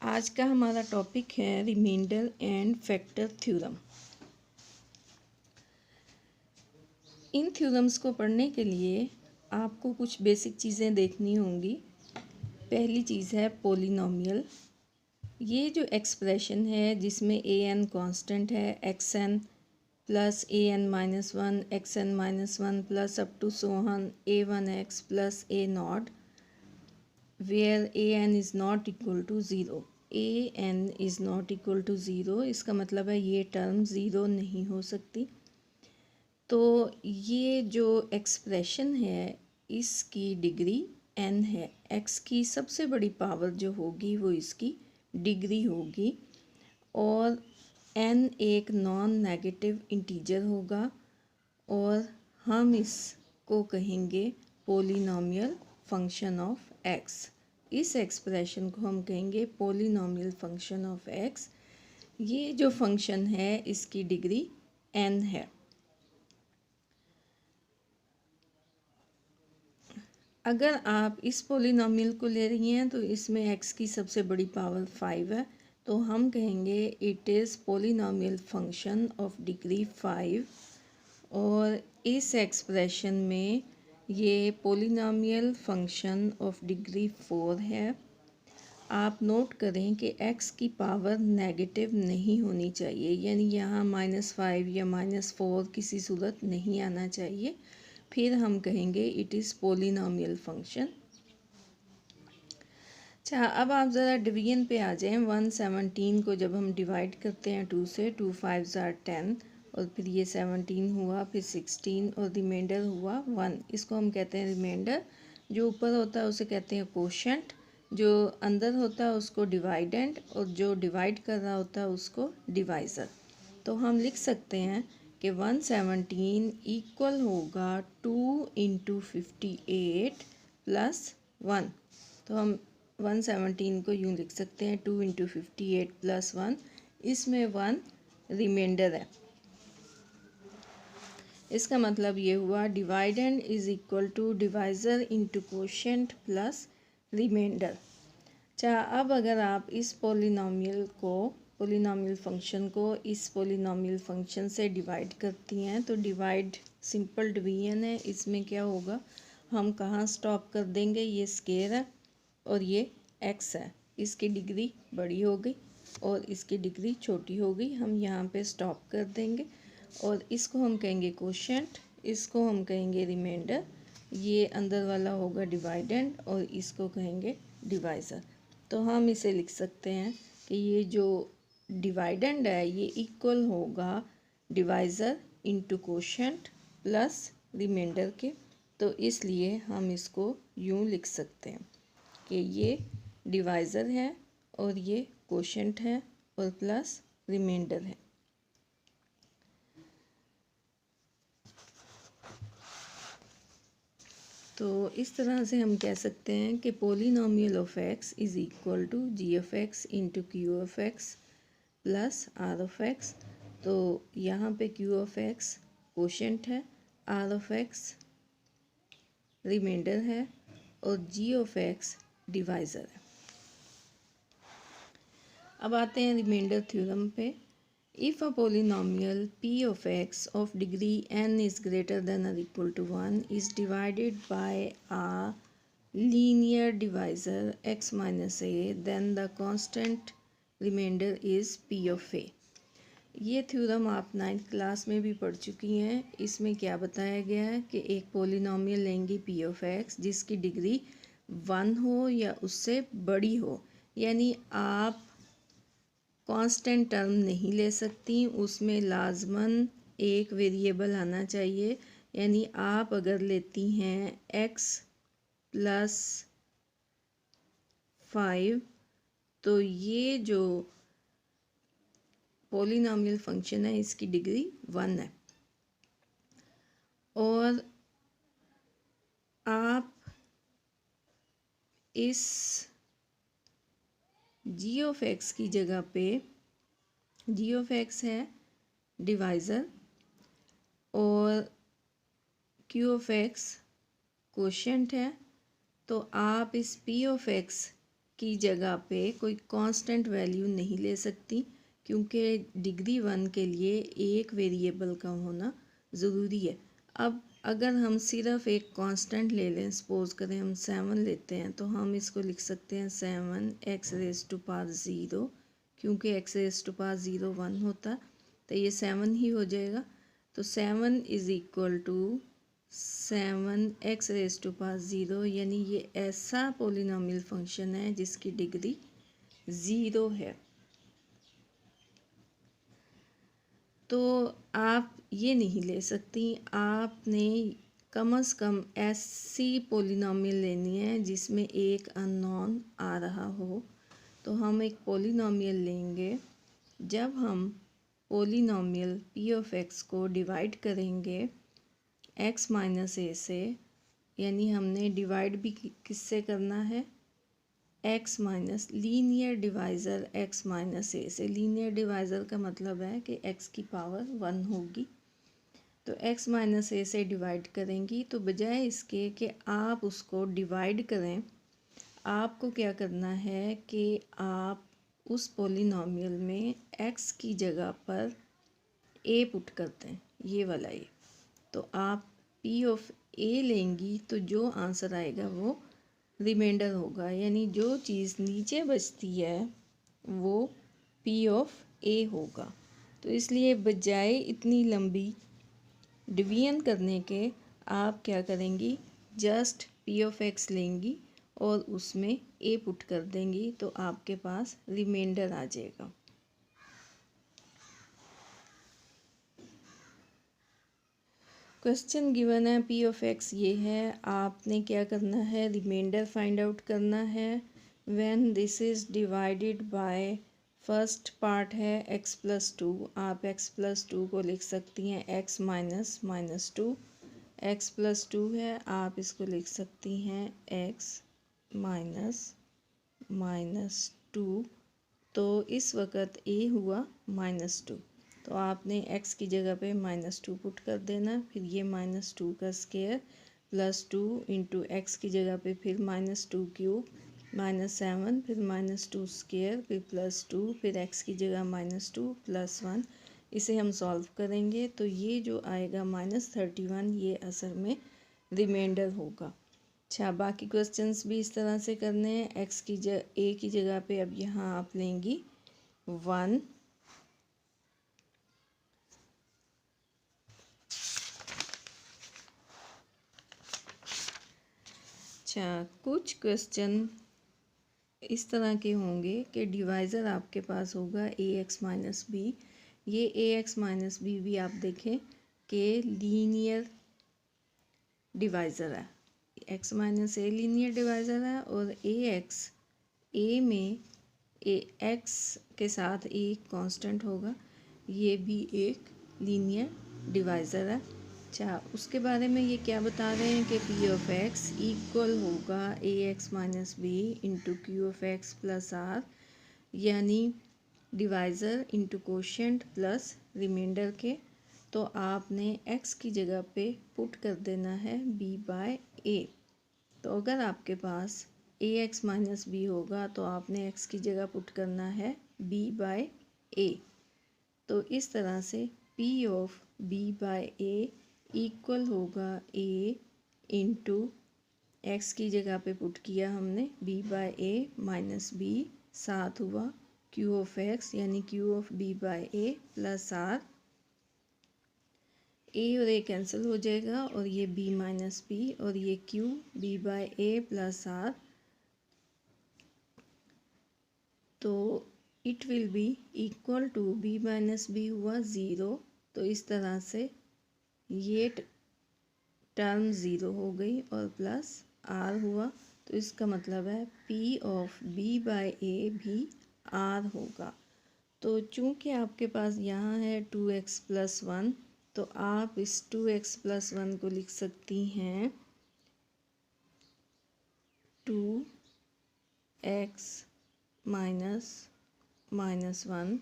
आज का हमारा टॉपिक है रिमाइंडर एंड फैक्टर थ्योरम। इन थ्योरम्स को पढ़ने के लिए आपको कुछ बेसिक चीज़ें देखनी होंगी। पहली चीज़ है पोलिनोमियल। ये जो एक्सप्रेशन है जिसमें ए एन कॉन्स्टेंट है, x n plus a n minus one, x n minus one plus up to सोहन a one x plus a not, where a n is not equal to zero. A n is not equal to zero, इसका मतलब है ये term zero नहीं हो सकती। तो ये जो एक्सप्रेशन है इसकी डिग्री एन है। एक्स की सबसे बड़ी पावर जो होगी वो इसकी डिग्री होगी और एन एक नॉन नेगेटिव इंटीजर होगा और हम इसको कहेंगे पोलिनोमियल फंक्शन ऑफ एक्स। इस एक्सप्रेशन को हम कहेंगे पोलिनोमियल फंक्शन ऑफ एक्स। ये जो फंक्शन है इसकी डिग्री एन है। अगर आप इस पोलिनोमियल को ले रही हैं तो इसमें एक्स की सबसे बड़ी पावर 5 है, तो हम कहेंगे it is polynomial function of degree 5। और इस एक्सप्रेशन में ये पोलिनोमियल फंक्शन ऑफ डिग्री 4 है। आप नोट करें कि x की पावर नेगेटिव नहीं होनी चाहिए, यानी यहाँ -5 या -4 किसी सूरत नहीं आना चाहिए, फिर हम कहेंगे इट इज़ पोलिनोमियल फंक्शन। अच्छा, अब आप ज़रा डिवीजन पे आ जाएं। 117 को जब हम डिवाइड करते हैं 2 से, 2 5 are 10 और फिर ये 17 हुआ, फिर 16 और रिमाइंडर हुआ 1। इसको हम कहते हैं रिमाइंडर। जो ऊपर होता है उसे कहते हैं कोशेंट, जो अंदर होता है उसको डिवाइडेंड और जो डिवाइड कर रहा होता है उसको डिवाइज़र। तो हम लिख सकते हैं कि 117 इक्वल होगा 2 × 58 + 1। तो हम 117 को यूँ लिख सकते हैं 2 × 58 + 1। इसमें 1 रिमाइंडर है। इसका मतलब ये हुआ dividend is equal to divisor into quotient plus remainder. अच्छा, अब अगर आप इस पोलिनोमियल फंक्शन को इस पोलिनोमियल फंक्शन से डिवाइड करती हैं तो डिवाइड सिंपल डिवीजन है। इसमें क्या होगा, हम कहाँ स्टॉप कर देंगे, ये स्केयर है और ये एक्स है, इसकी डिग्री बड़ी हो गई और इसकी डिग्री छोटी हो गई, हम यहाँ पे स्टॉप कर देंगे और इसको हम कहेंगे कोशेंट, इसको हम कहेंगे रिमाइंडर, ये अंदर वाला होगा डिवाइडेंड और इसको कहेंगे डिवाइज़र। तो हम इसे लिख सकते हैं कि ये जो डिवाइडेंड है ये इक्वल होगा divisor into quotient plus remainder के। तो इसलिए हम इसको यूँ लिख सकते हैं कि ये डिवाइज़र है और ये कोशेंट है और प्लस रिमाइंडर है। तो इस तरह से हम कह सकते हैं कि polynomial of x is equal to g of x into Q of x plus r of x. तो यहाँ पे क्यू ऑफ एक्स कोशेंट है, आर ऑफ एक्स रिमाइंडर है और जी ऑफ एक्स डिवाइज़र है। अब आते हैं रिमाइंडर थ्योरम पे। If a polynomial p of x of degree n is greater than or equal to 1 is divided by a linear divisor x minus a, then the constant remainder is p of a। ये theorem आप 9th class में भी पढ़ चुकी हैं। इसमें क्या बताया गया है कि एक पोलिनोमियल लेंगी p of x जिसकी डिग्री 1 हो या उससे बड़ी हो, यानी आप कांस्टेंट टर्म नहीं ले सकती, उसमें लाजमन एक वेरिएबल आना चाहिए। यानी आप अगर लेती हैं x + 5 तो ये जो पोलिनोमियल फंक्शन है इसकी डिग्री 1 है और आप इस जी ऑफ एक्स की जगह पे, जी ऑफ एक्स है डिवाइज़र और क्यू ऑफ एक्स कोशेंट है, तो आप इस पी ऑफ एक्स की जगह पे कोई कांस्टेंट वैल्यू नहीं ले सकती, क्योंकि डिग्री 1 के लिए एक वेरिएबल का होना ज़रूरी है। अब अगर हम सिर्फ एक कांस्टेंट ले लें, सपोज करें हम 7 लेते हैं, तो हम इसको लिख सकते हैं 7x⁻0, क्योंकि x⁻0 1 होता तो ये 7 ही हो जाएगा। तो 7 इज़ इक्वल टू 7x⁻0, यानी ये ऐसा पोलिनोमियल फंक्शन है जिसकी डिग्री 0 है। तो आप ये नहीं ले सकती, आपने कम से कम ऐसी पोलिनोमियल लेनी है जिसमें एक अननोन आ रहा हो। तो हम एक पोलिनोमियल लेंगे। जब हम पोलिनोमियल p ऑफ x को डिवाइड करेंगे x माइनस a से, यानी हमने डिवाइड भी किससे करना है, x minus linear divisor x minus a से। लीनियर डिवाइज़र का मतलब है कि x की पावर 1 होगी। तो x माइनस a से डिवाइड करेंगी, तो बजाय इसके कि आप उसको डिवाइड करें, आपको क्या करना है कि आप उस पोलिनोमियल में x की जगह पर a पुट करते हैं, ये वाला a। तो आप p ऑफ a लेंगी तो जो आंसर आएगा वो रिमाइंडर होगा, यानी जो चीज़ नीचे बचती है वो p ऑफ a होगा। तो इसलिए बजाय इतनी लंबी डिवीजन करने के आप क्या करेंगी, जस्ट p ऑफ x लेंगी और उसमें a पुट कर देंगी, तो आपके पास रिमाइंडर आ जाएगा। क्वेश्चन गिवन है p ऑफ x ये है, आपने क्या करना है, रिमाइंडर फाइंड आउट करना है। When this is divided by, first part है x+2, आप x+2 को लिख सकती हैं x माइनस -2। x+2 है, आप इसको लिख सकती हैं x माइनस -2। तो इस वक्त a हुआ -2, तो आपने x की जगह पे -2 पुट कर देना। फिर ये -2 का स्क्वायर +2 इंटू x की जगह पे फिर -2 क्यूब -7, फिर -2 स्क्वायर, फिर +2, फिर x की जगह -2 +1। इसे हम सॉल्व करेंगे तो ये जो आएगा -31, ये असल में रिमाइंडर होगा। अच्छा, बाकी क्वेश्चंस भी इस तरह से करने हैं। x की a की जगह पे अब यहाँ आप लेंगी 1, अच्छा कुछ क्वेश्चन इस तरह के होंगे कि डिवाइज़र आपके पास होगा ax माइनस बी। ये ax माइनस बी भी आप देखें कि लीनियर डिवाइज़र है, x minus a linear divisor है, और ax a में x के साथ एक कांस्टेंट होगा, ये भी एक लीनियर डिवाइज़र है। अच्छा, उसके बारे में ये क्या बता रहे हैं कि p ऑफ x इक्वल होगा ax minus B into Q of x plus R, यानी divisor into quotient plus remainder के। तो आपने x की जगह पे पुट कर देना है b बाय a। तो अगर आपके पास ax माइनस बी होगा तो आपने x की जगह पुट करना है b बाय a। तो इस तरह से p of b by a equal होगा a इंटू x की जगह पे पुट किया हमने b by a minus b, साथ हुआ q ऑफ x यानी q of b by a plus r। a और a कैंसिल हो जाएगा और ये b माइनस b और ये q b by a plus r। तो it will be equal to b minus b हुआ 0। तो इस तरह से ये टर्म 0 हो गई और प्लस r हुआ। तो इसका मतलब है p of b by a भी r होगा। तो चूँकि आपके पास यहाँ है 2x प्लस 1, तो आप इस 2x प्लस 1 को लिख सकती हैं 2x माइनस 1।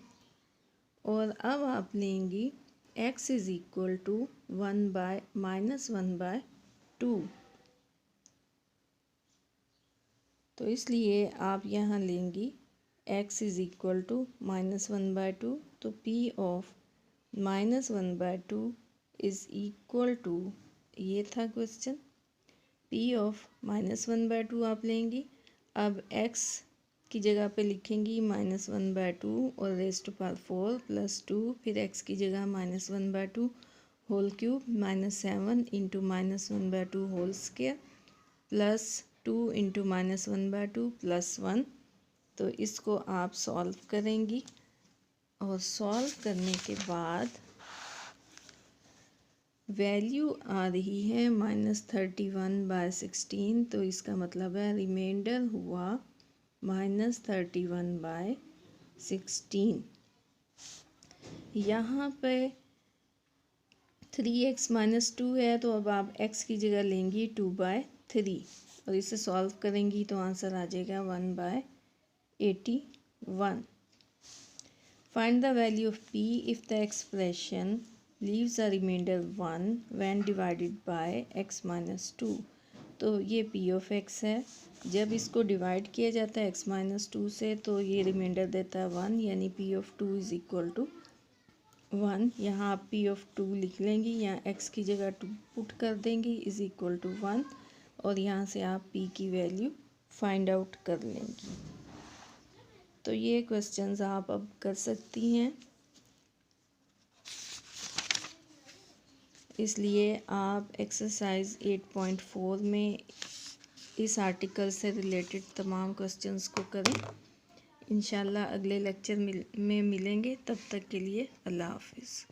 और अब आप लेंगी x is equal to 1 by -1/2। तो इसलिए आप यहाँ लेंगी x इज़ इक्वल टू -1/2। तो p of -1/2 is equal to, ये था क्वेश्चन, p ऑफ -1/2 आप लेंगी। अब x की जगह पे लिखेंगी -1/2 और रेज़ टू पावर 4 + 2, फिर x की जगह -1/2 whole cube -7 into -1/2 whole square plus 2 into -1/2 + 1। तो इसको आप सॉल्व करेंगी और सॉल्व करने के बाद वैल्यू आ रही है -31/16। तो इसका मतलब है रिमाइंडर हुआ -31/16। यहाँ पे 3x - 2 है, तो अब आप x की जगह लेंगी 2/3 और इसे सॉल्व करेंगी तो आंसर आ जाएगा 1/81। Find the value of p if the expression leaves a remainder 1 when divided by x - 2। तो ये p ऑफ x है। जब इसको डिवाइड किया जाता है x - 2 से तो ये रिमाइंडर देता है 1, यानी p of 2 is equal to 1। यहाँ आप p ऑफ 2 लिख लेंगी, यहाँ x की जगह 2 पुट कर देंगी इज़ इक्वल टू 1 और यहाँ से आप p की वैल्यू फाइंड आउट कर लेंगी। तो ये क्वेश्चंस आप अब कर सकती हैं। इसलिए आप एक्सरसाइज 8.4 में इस आर्टिकल से रिलेटेड तमाम क्वेश्चंस को करें। इंशाल्लाह अगले लेक्चर में मिलेंगे। तब तक के लिए अल्लाह हाफिज़।